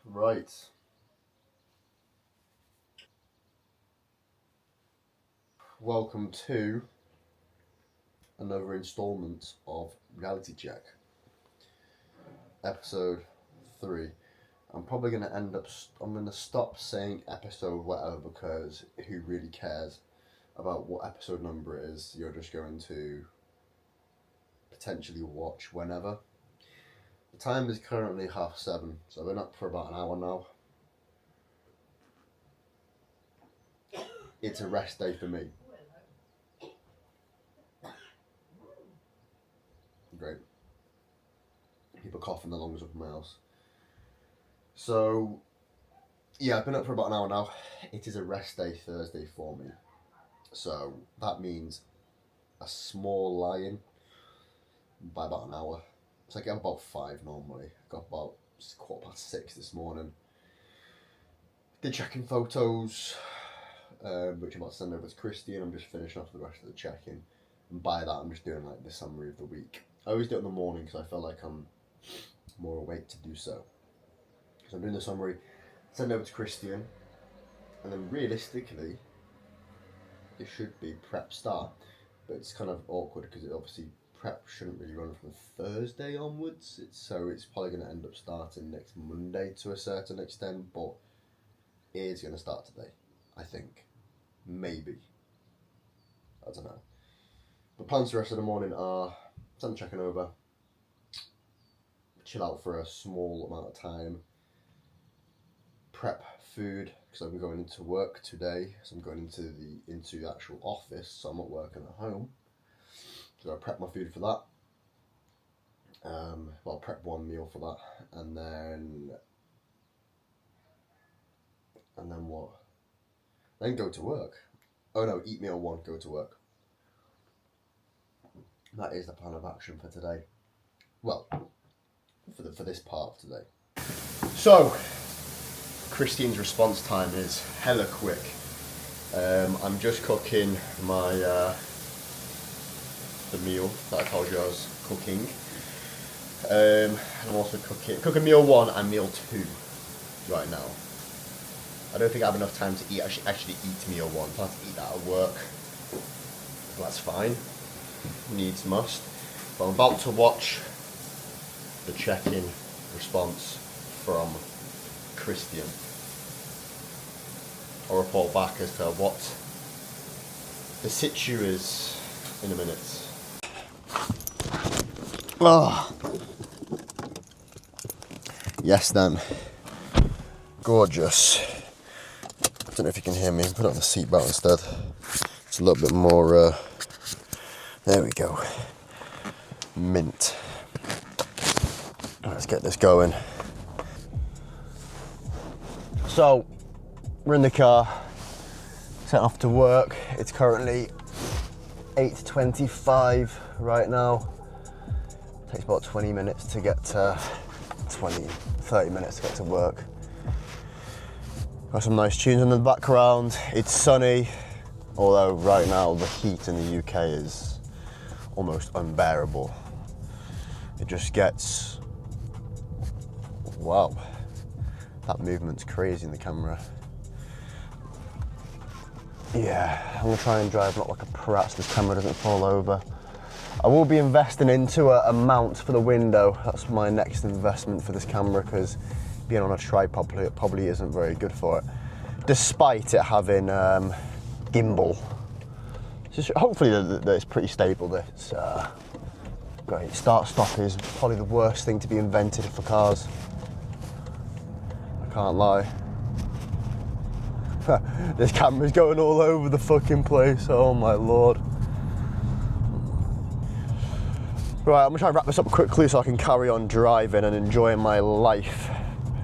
Right. Welcome to another installment of Reality Check. Episode 3. I'm probably going to I'm going to stop saying episode whatever because who really cares about what episode number it is? You're just going to potentially watch whenever. The time is currently 7:30, so I've been up for about an hour now. It's a rest day for me. Great. People coughing the lungs of my house. So, yeah, I've been up for about an hour now. It is a rest day Thursday for me. So, that means a small lie-in by about an hour. So I get up about 5 normally. I got about 6:15 this morning. Did checking photos, which I'm about to send over to Christy, and I'm just finishing off the rest of the check-in. And by that, I'm just doing like the summary of the week. I always do it in the morning because I feel like I'm more awake to do so. So I'm doing the summary, send it over to Christian, and then realistically, it should be prep start. But it's kind of awkward because it obviously prep shouldn't really run from Thursday onwards. So it's probably going to end up starting next Monday to a certain extent, but it is going to start today, I think. Maybe. I don't know. The plans for the rest of the morning are send checking over, chill out for a small amount of time, prep food because I'm going into work today, so I'm going into the actual office, so I'm not working at home. So I prep my food for that. Well, prep one meal for that, and then what? Then go to work. Oh no, eat meal 1, go to work. That is the plan of action for today. Well, for this part of today. So, Christine's response time is hella quick. I'm just cooking my the meal that I told you I was cooking. I'm also cooking meal 1 and meal 2 right now. I don't think I have enough time to actually eat meal 1. I have to eat that at work. That's fine. Needs must. But I'm about to watch the check-in response from Christian. I'll report back as to what the situ is in a minute. Oh. Yes then. Gorgeous. I don't know if you can hear me. Put it on the seatbelt instead. It's a little bit more there we go. Mint. Let's get this going. So, we're in the car, set off to work. It's currently 8:25 right now. It takes about 20 minutes to get to 30 minutes to get to work. Got some nice tunes in the background. It's sunny, although right now the heat in the UK is almost unbearable. It just gets, wow, that movement's crazy in the camera. Yeah, I'm gonna try and drive not like a prat so this camera doesn't fall over. I will be investing into a mount for the window. That's my next investment for this camera because being on a tripod probably isn't very good for it, despite it having gimbal. Hopefully it's pretty stable. This great. Start-stop is probably the worst thing to be invented for cars. I can't lie. This camera's going all over the fucking place. Oh my lord. Right, I'm gonna try and wrap this up quickly so I can carry on driving and enjoying my life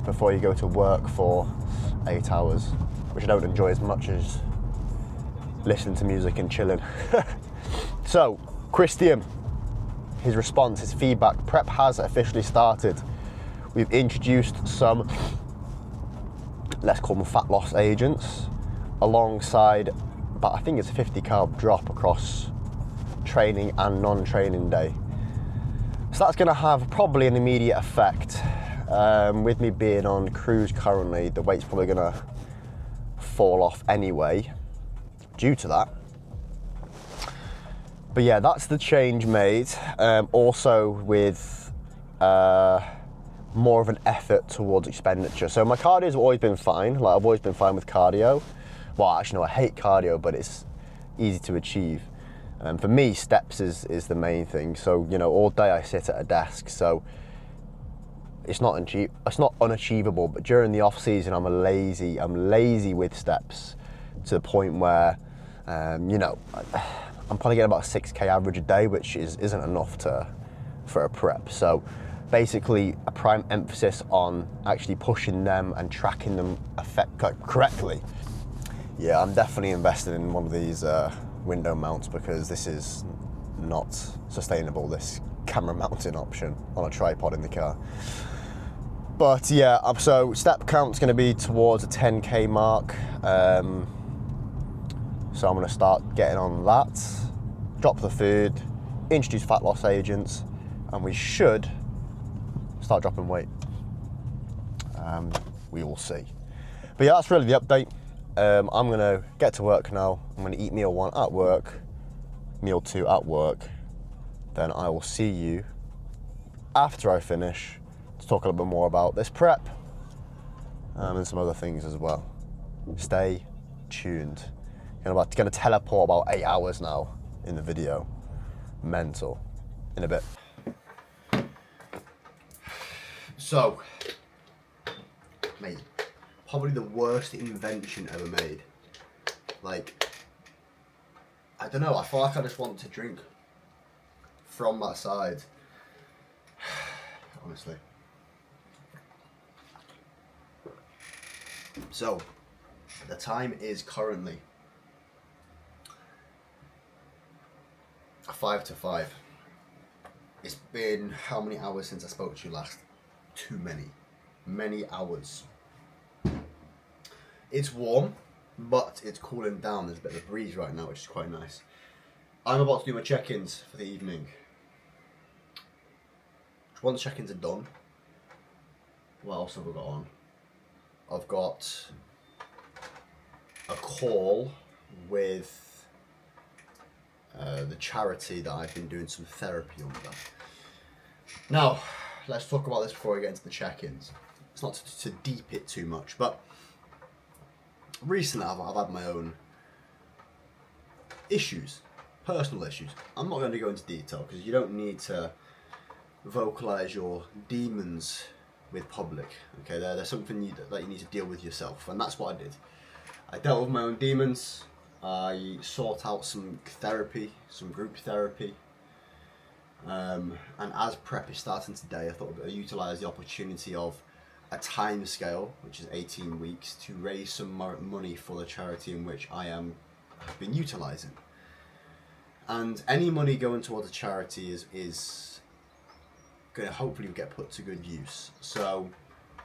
before you go to work for 8 hours, which I don't enjoy as much as listening to music and chilling. So, Christian, his response, his feedback, prep has officially started. We've introduced some, let's call them fat loss agents, alongside, but I think it's a 50 carb drop across training and non-training day. So that's gonna have probably an immediate effect. With me being on cruise currently, the weight's probably gonna fall off anyway due to that. But yeah, that's the change made. Also with more of an effort towards expenditure. So my cardio's always been fine. Like, I've always been fine with cardio. Well, actually no, I hate cardio, but it's easy to achieve. For me, steps is the main thing. So, you know, all day I sit at a desk, so it's not unachievable. But during the off season, I'm lazy with steps to the point where, you know, I'm probably getting about a 6K average a day, which isn't enough for a prep. So basically, a prime emphasis on actually pushing them and tracking them correctly. Yeah, I'm definitely invested in one of these window mounts because this is not sustainable, this camera mounting option on a tripod in the car. But yeah, so step count's going to be towards a 10K mark. So I'm going to start getting on that, drop the food, introduce fat loss agents, and we should start dropping weight. We will see. But yeah, that's really the update. I'm going to get to work now. I'm going to eat meal 1 at work, meal 2 at work. Then I will see you after I finish to talk a little bit more about this prep and some other things as well. Stay tuned. I'm going to teleport about 8 hours now in the video. Mental. In a bit. So, mate, probably the worst invention ever made. Like, I don't know, I feel like I just want to drink from that side. Honestly. So, the time is currently 5 to 5. It's been how many hours since I spoke to you last? Too many hours. It's warm, but it's cooling down. There's a bit of a breeze right now, which is quite nice. I'm about to do my check-ins for the evening. Once check-ins are done, what else have I got on? I've got a call with the charity that I've been doing some therapy under. Now, let's talk about this before we get into the check-ins. It's not to deep it too much, but recently I've had my own issues, personal issues. I'm not going to go into detail because you don't need to vocalize your demons with public. Okay, there's something that you need to deal with yourself, and that's what I did. I dealt with my own demons. I sought out some therapy, some group therapy, and as prep is starting today, I thought I'd utilise the opportunity of a time scale, which is 18 weeks, to raise some more money for the charity in which I have been utilising. And any money going towards a charity is going to hopefully get put to good use. So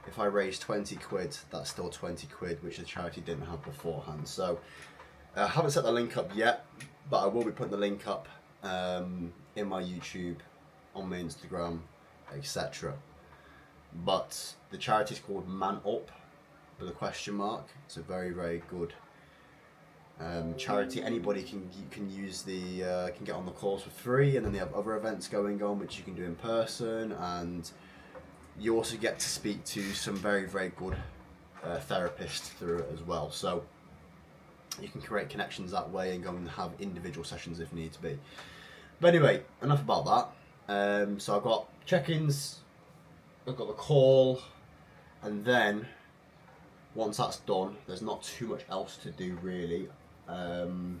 if I raise 20 quid, that's still 20 quid, which the charity didn't have beforehand. So I haven't set the link up yet, but I will be putting the link up in my YouTube, on my Instagram, etc. But the charity is called Man Up with a question mark. It's a very, very good charity. Anybody can use can get on the course for free, and then they have other events going on which you can do in person, and you also get to speak to some very, very good therapists through it as well. So you can create connections that way and go and have individual sessions if need to be. But anyway, enough about that. So I've got check-ins, I've got the call, and then once that's done, there's not too much else to do really. Man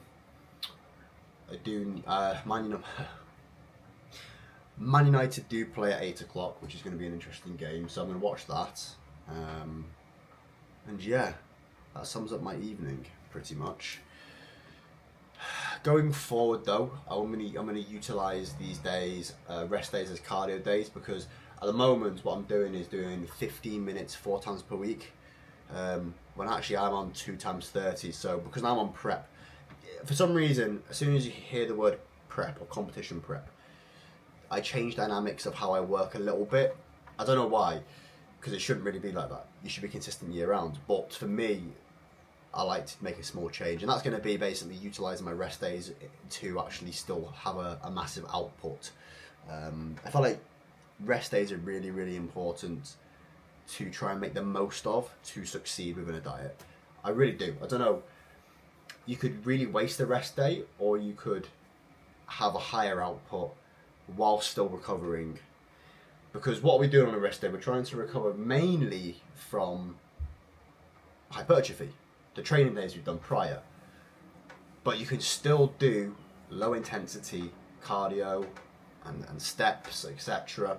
United do play at 8 o'clock, which is going to be an interesting game, so I'm going to watch that. And yeah, that sums up my evening pretty much. Going forward though, I'm going to utilise these days, rest days, as cardio days, because at the moment what I'm doing is doing 15 minutes 4 times per week, when actually I'm on 2 times 30. So because I'm on prep, for some reason, as soon as you hear the word prep or competition prep, I change dynamics of how I work a little bit. I don't know why. because it shouldn't really be like that. You should be consistent year round. But for me, I like to make a small change, and that's going to be basically utilising my rest days to actually still have a massive output. I feel like rest days are really, really important to try and make the most of to succeed within a diet. I really do. I don't know. You could really waste a rest day, or you could have a higher output while still recovering. Because what we're doing on a rest day, we're trying to recover mainly from hypertrophy, the training days we've done prior. But you can still do low intensity cardio and steps, etc.,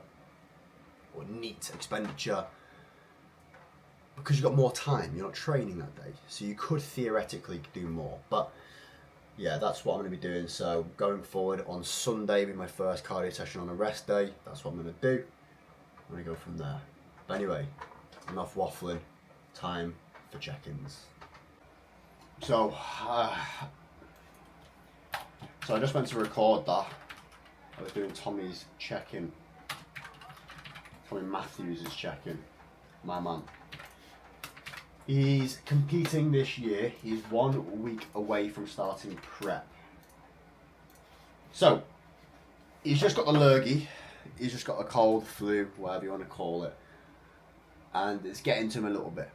or neat expenditure, because you've got more time, you're not training that day. So you could theoretically do more. But yeah, that's what I'm going to be doing. So going forward, on Sunday will be my first cardio session on a rest day. That's what I'm going to do. I'm going to go from there. But anyway, enough waffling. Time for check-ins. So I just went to record that. I was doing Tommy's check-in. Tommy Matthews is check-in. My man. He's competing this year. He's 1 week away from starting prep. So, he's just got the lurgy. He's just got a cold, flu, whatever you want to call it. And it's getting to him a little bit.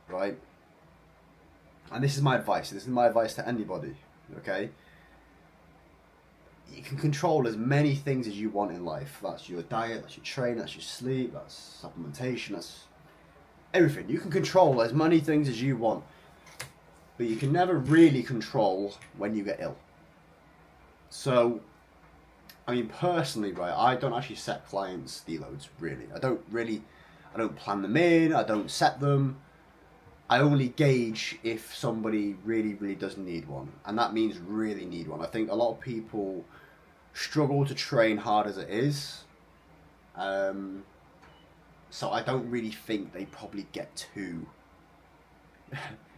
Right? And this is my advice. This is my advice to anybody. Okay? You can control as many things as you want in life. That's your diet, that's your training, that's your sleep, that's supplementation, that's everything. You can control as many things as you want, but you can never really control when you get ill. So, I mean, personally, right, I don't actually set clients' deloads, really. I don't plan them in, I don't set them. I only gauge if somebody really, really does need one. And that means really need one. I think a lot of people struggle to train hard as it is. So I don't really think they probably get too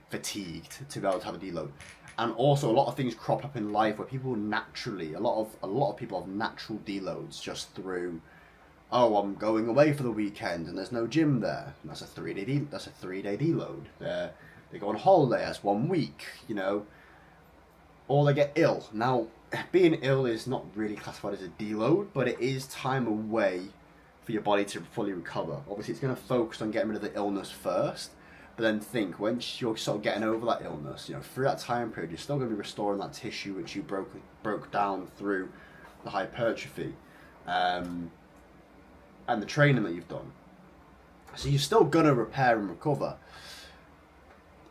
fatigued to be able to have a deload. And also a lot of things crop up in life where people naturally, a lot of people have natural deloads just through, oh, I'm going away for the weekend and there's no gym there. And that's a 3-day deload. They go on holiday, that's 1 week, you know. Or they get ill. Now, being ill is not really classified as a deload, but it is time away for your body to fully recover. Obviously, it's going to focus on getting rid of the illness first, but then think, once you're sort of getting over that illness, you know, through that time period, you're still going to be restoring that tissue which you broke down through the hypertrophy and the training that you've done. So you're still going to repair and recover,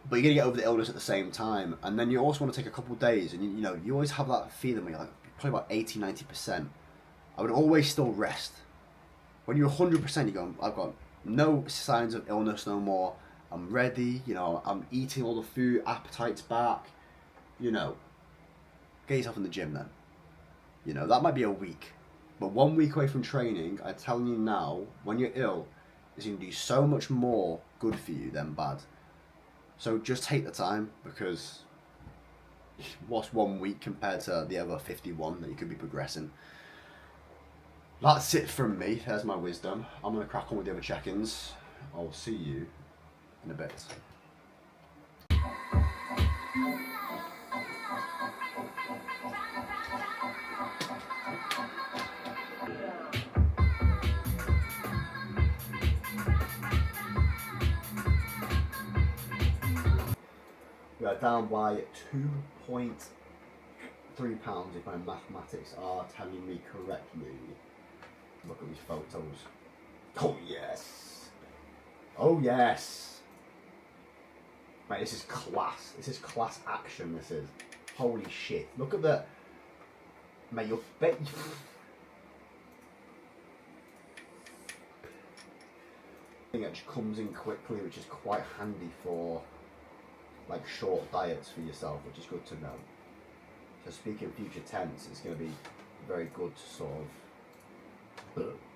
but you're going to get over the illness at the same time. And then you also want to take a couple of days, and you know, you always have that feeling where you're like, probably about 80-90%. I would always still rest. When you're 100%, you go, I've got no signs of illness no more. I'm ready, you know, I'm eating all the food, appetite's back, you know. Get yourself in the gym then. You know, that might be a week. But 1 week away from training, I'm telling you now, when you're ill, it's going to do so much more good for you than bad. So just take the time, because what's 1 week compared to the other 51 that you could be progressing? That's it from me. There's my wisdom. I'm going to crack on with the other check-ins. I'll see you in a bit. We are down by 2.3 pounds if my mathematics are telling me correctly. Look at these photos. Oh yes! Oh yes! Mate, this is class. This is class action, this is. Holy shit. Look at the... Mate, you'll bet... thing that just comes in quickly, which is quite handy for like short diets for yourself, which is good to know. So speaking future tense, it's going to be very good to sort of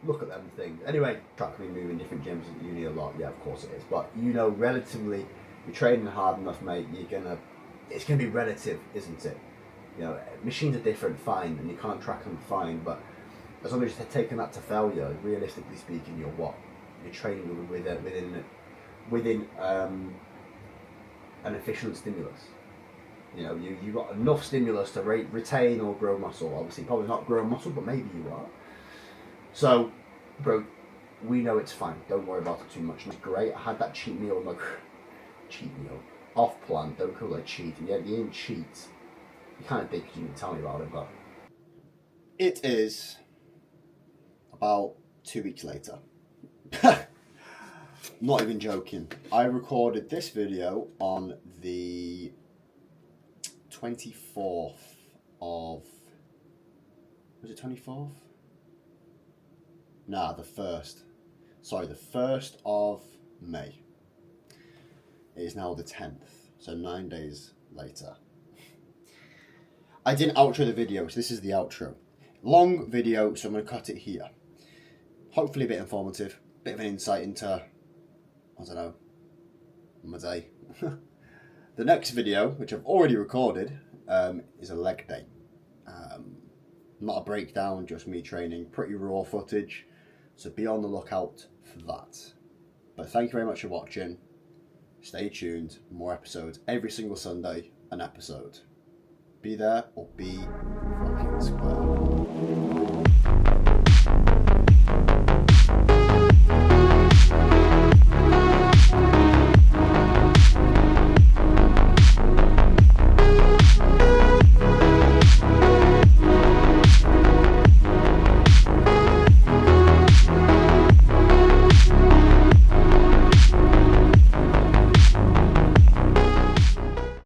look at them things. Anyway, track me moving different gyms at uni a lot. Yeah, of course it is. But you know, relatively, you're training hard enough, mate. It's gonna be relative, isn't it? You know, machines are different, fine, and you can't track them, fine. But as long as you're taking that to failure, realistically speaking, you're what, you're training within an efficient stimulus. You know, you've got enough stimulus to retain or grow muscle. Obviously, probably not grow muscle, but maybe you are. So, bro, we know it's fine. Don't worry about it too much. It's great. I had that cheat meal, off plan. Don't call it cheating. Yeah, you didn't cheat. You kind of did because you didn't tell me about it, but it is about 2 weeks later. Not even joking. I recorded this video on the 24th of... Was it 24th? Nah, the 1st. Sorry, the 1st of May. It is now the 10th, so 9 days later. I didn't outro the video, so this is the outro. Long video, so I'm going to cut it here. Hopefully a bit informative, bit of an insight into, I don't know, my day. The next video, which I've already recorded, is a leg day. Not a breakdown, just me training, pretty raw footage, so be on the lookout for that. But thank you very much for watching. Stay tuned, more episodes every single Sunday, an episode. Be there or be fucking